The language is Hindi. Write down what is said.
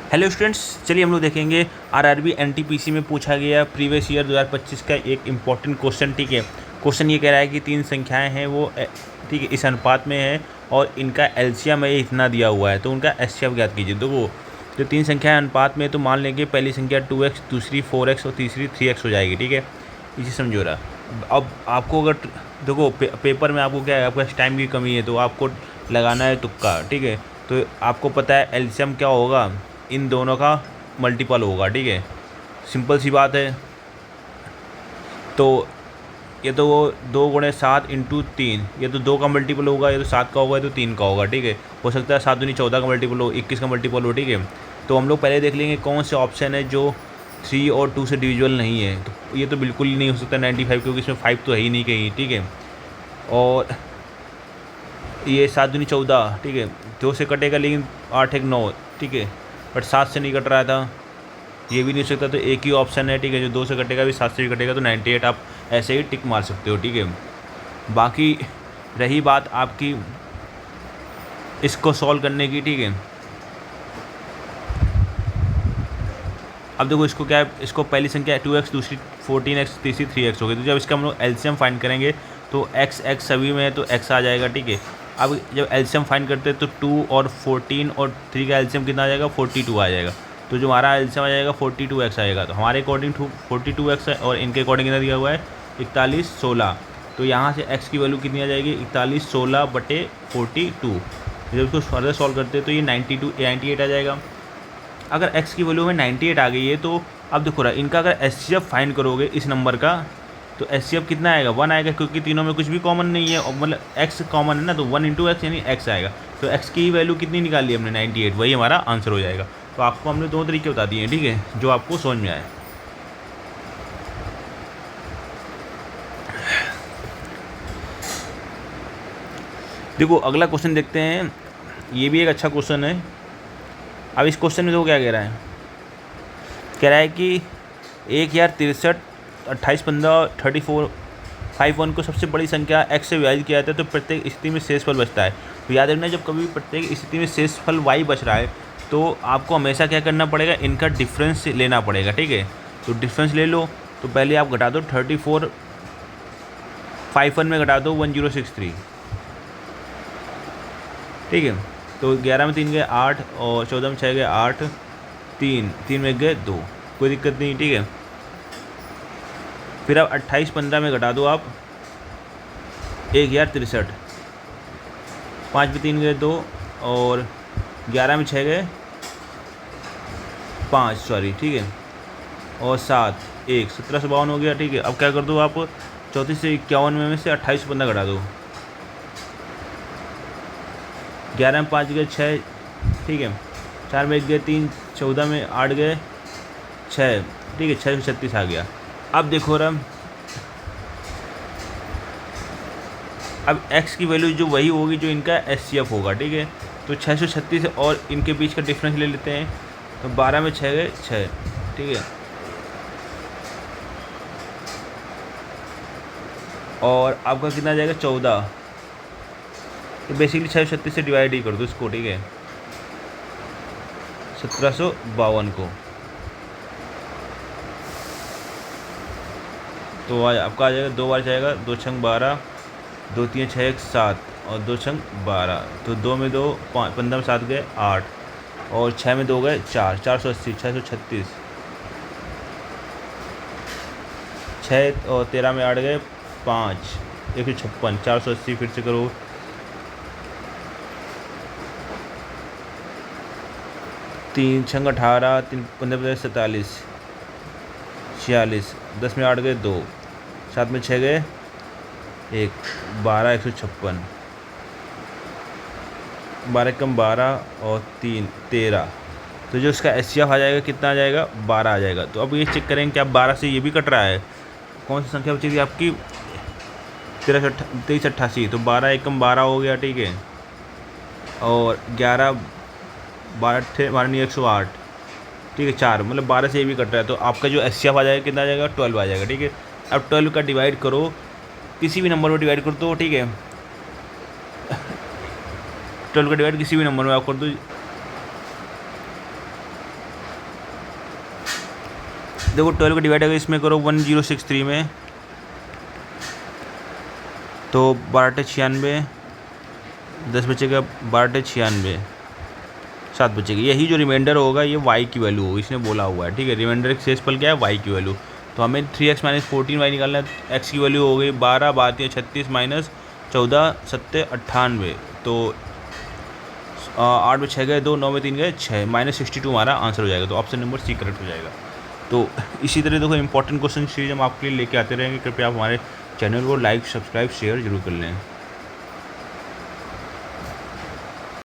हेलो स्टूडेंट्स, चलिए हम लोग देखेंगे आरआरबी एनटीपीसी में पूछा गया प्रीवियस ईयर 2025 का एक इम्पॉर्टेंट क्वेश्चन। ठीक है, क्वेश्चन ये कह रहा है कि तीन संख्याएं हैं वो ठीक है इस अनुपात में है और इनका एलसीएम है इतना दिया हुआ है, तो उनका एचसीएफ ज्ञात कीजिए। देखो जो तीन संख्याएं अनुपात में, तो मान लेंगे पहली संख्या 2x, दूसरी 4x और तीसरी 3x हो जाएगी। ठीक है, इसे समझो रहा। अब आपको अगर देखो पेपर में आपको क्या है, आपके पास टाइम की कमी है तो आपको लगाना है तुक्का। ठीक है, तो आपको पता है एलसीएम क्या होगा, इन दोनों का मल्टीपल होगा। ठीक है, सिंपल सी बात है। तो ये तो वो 2 × 7 × 3, ये तो 2 का मल्टीपल होगा, ये तो 7 का होगा, ये तो 3 का होगा। ठीक है, हो सकता है 7 दूनी 14 का मल्टीपल हो, 21 का मल्टीपल हो। ठीक है, तो हम लोग पहले देख लेंगे कौन से ऑप्शन है जो 3 और 2 से डिविजुअल नहीं है। तो ये तो बिल्कुल ही नहीं हो सकता 95, क्योंकि इसमें 5 तो है ही नहीं कहीं। ठीक है, और ये 7 दूनी 14, ठीक है, 2 से कटेगा लेकिन 8 1 9, ठीक है, बट 7 से नहीं कट रहा था, ये भी नहीं हो सकता, तो एक ही ऑप्शन है। ठीक है, जो 2 से कटेगा भी 7 से भी कटेगा, तो 98 आप ऐसे ही टिक मार सकते हो। ठीक है, बाकी रही बात आपकी इसको सॉल्व करने की। ठीक है, अब देखो इसको क्या है, इसको पहली संख्या 2x, दूसरी 14x, तीसरी 3x हो गई। तो जब इसका हम लोग एलसीएम फाइंड करेंगे तो x सभी में है तो x आ जाएगा। ठीक है, अब जब एलसीएम फाइंड करते हैं तो 2 और 14 और 3 का एलसीएम कितना आ जाएगा, 42 आ जाएगा। तो जो हमारा एलसीएम आ जाएगा 42x आएगा। तो हमारे अकॉर्डिंग 42x है और इनके अकॉर्डिंग कितना दिया हुआ है, 41 16। तो यहाँ से x की वैल्यू कितनी आ जाएगी, 41 16/42। जब इसको फर्दर सॉल्व करते हैं तो ये 98 आ जाएगा। अगर x की वैल्यू में 98 आ गई है तो अब देखो रहा, इनका अगर एचसीएफ फाइंड करोगे इस नंबर का तो एचसीएफ कितना आएगा, 1 आएगा, क्योंकि तीनों में कुछ भी कॉमन नहीं है, और मतलब x कॉमन है ना, तो 1 × x यानी x आएगा। तो x की वैल्यू कितनी निकाली हमने, 98, वही हमारा आंसर हो जाएगा। तो आपको हमने 2 तरीके बता दिए हैं। ठीक है, जो आपको समझ में आए। देखो अगला क्वेश्चन देखते हैं, ये भी एक अच्छा क्वेश्चन है। अब इस क्वेश्चन में देखो क्या कह रहा है, कह रहा है कि 1063 28 15 34 51 को सबसे बड़ी संख्या x से विभाजित किया जाता है तो प्रत्येक स्थिति में शेषफल बचता है। तो याद रखना, जब कभी प्रत्येक स्थिति में शेषफल y बच रहा है तो आपको हमेशा क्या करना पड़ेगा, इनका डिफरेंस लेना पड़ेगा। ठीक है, तो डिफरेंस ले लो। तो पहले आप घटा दो, 34 51 में घटा दो 1063। ठीक है, तो 11 में 3 गए 8 और 14 में 6 गए 8, 3 में गए 2, कोई दिक्कत नहीं। ठीक है, फिर अब 28 15 में घटा दो आप 1063, 5 में 3 गए 2 और 11 में 6 गए 5, सॉरी। ठीक है, और 7 1 1752 हो गया। ठीक है, अब क्या कर दो आप 34 से 51 में से 28 15 घटा दो, 11 में 5 गए 6, ठीक है, 4 में 1 गए 3, 14 में 8 गए 6, ठीक है, 6 से 36 आ गया। अब देखो रहा, अब x की वैल्यू जो वही होगी जो इनका एचसीएफ होगा। ठीक है, तो 636 और इनके बीच का डिफरेंस ले लेते हैं, तो 12 में 6 गए 6, ठीक है, और आपका कितना जाएगा 14। तो बेसिकली 636 से डिवाइड ही कर दो इसको। ठीक है, 1752 को, तो आपका आ जाएगा 2 बार जाएगा, 2 छंग 12, 2 3 6 1 7 और 2 छंग 12, तो 2 में 2 15 में 7 गए 8 और 6 में 2 गए 4, 480 636, 6 और 13 में 8 गए 5, 156, 480 फिर से करो, 3 छंग 18, 3 15 47 46, 10 में 8 गए 2, 7 में 6 गए 1, 12 156, 12 कम 12 और 3 13, तो जो इसका एचसीएफ आ जाएगा कितना आ जाएगा, 12 आ जाएगा। तो अब ये चेक करेंगे कि आप 12 से ये भी कट रहा है, कौन सी संख्या बचेगी आपकी, 23 88, तो 12 एकम 12 हो गया। ठीक है, और 11 12 108, ठीक है, 4, मतलब 12 से ये भी कट रहा है, तो आपका जो एचसीएफ आ जाएगा कितना आ जाएगा, 12 आ जाएगा। ठीक है, अब 12 का डिवाइड करो, किसी भी नंबर में डिवाइड कर दो। ठीक है, 12 का डिवाइड किसी भी नंबर में आप कर दो, देखो 12 को डिवाइड अगर इसमें करो 1063 में, तो 12×96, 10 बचेगा, 12×96, 7 बचेगी। यही जो रिमाइंडर होगा ये y की वैल्यू होगी, इसने बोला हुआ है, ठीक है। रिमाइंडर शेषफल क्या है, y की वैल्यू। तो हमें 3x - 14y निकालना है। x की वैल्यू हो गई 12, 12 × 36 माइनस 14, 7 98। तो 8 में 6 गए 2, 9 में 3 गए 6, -62 हमारा आंसर हो जाएगा। तो ऑप्शन नंबर सी करेक्ट हो जाएगा। तो इसी तरह देखो इंपॉर्टेंट क्वेश्चन सीरीज हम आपके लिए लेके आते रहेंगे। कृपया आप हमारे चैनल को लाइक, सब्सक्राइब, शेयर जरूर कर लें।